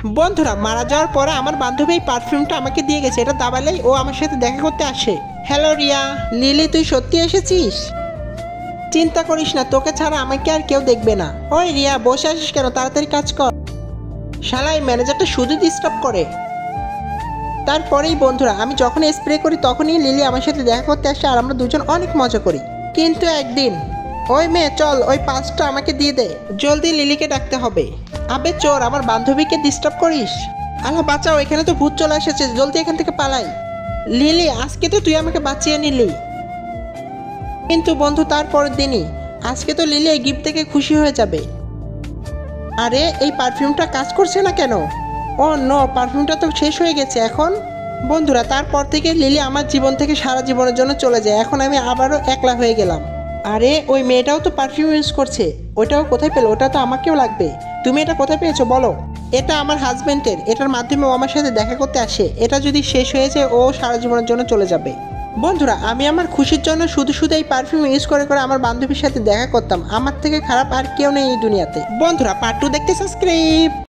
বন্ধুরা, মারা যাওয়ার পরে আমার বান্ধবী এই পারফিউমটা আমাকে দিয়ে গেছে। এটা দাবালেই ও আমার সাথে দেখা করতে আসে। হ্যালো রিয়া। লিলি, তুই সত্যি এসেছিস? চিন্তা করিস না, তোকে ছাড়া আমাকে আর কেউ দেখবে না। ওই রিয়া, বসে আসিস কেন? তাড়াতাড়ি কাজ কর। শালা, এই ম্যানেজারটা শুধু ডিস্টার্ব করে। তারপরেই বন্ধুরা, আমি যখন স্প্রে করি তখনই লিলি আমার সাথে দেখা করতে আসে আর আমরা দুজন অনেক মজা করি। কিন্তু একদিন, ওই মেয়ে চল, ওই পাঁচটা আমাকে দিয়ে দে, জলদি লিলিকে ডাকতে হবে। আবে চোর, আমার বান্ধবীকে ডিস্টার্ব করিস। আল্লাহ বাঁচাও, এখানে তো ভূত চলে এসেছে, জলদি এখান থেকে পালাই। লিলি, আজকে তো তুই আমাকে বাঁচিয়ে নিলি। কিন্তু বন্ধু, তারপরের দিনই, আজকে তো লিলি এই গিফট থেকে খুশি হয়ে যাবে। আরে, এই পারফিউমটা কাজ করছে না কেন? ও নো, পারফিউমটা তো শেষ হয়ে গেছে এখন। বন্ধুরা, তারপর থেকে লিলি আমার জীবন থেকে সারা জীবনের জন্য চলে যায়। এখন আমি আবারও একলা হয়ে গেলাম। আরে, ওই মেয়েটাও তো পারফিউম ইউজ করছে। ওইটাও কোথায় পেলো? ওটা তো আমাকেও লাগবে। তুমি এটা কোথায় পেয়েছো বলো? এটা আমার হাজবেন্ডের। এটার মাধ্যমে ও আমার সাথে দেখা করতে আসে। এটা যদি শেষ হয়ে যায়, ও সারা জীবনের জন্য চলে যাবে। বন্ধুরা, আমি আমার খুশির জন্য শুধু শুধু এই পারফিউম ইউজ করে করে আমার বান্ধবীর সাথে দেখা করতাম। আমার থেকে খারাপ আর কেউ নেই এই দুনিয়াতে। বন্ধুরা, পার্ট 2 দেখতে সাবস্ক্রাইব।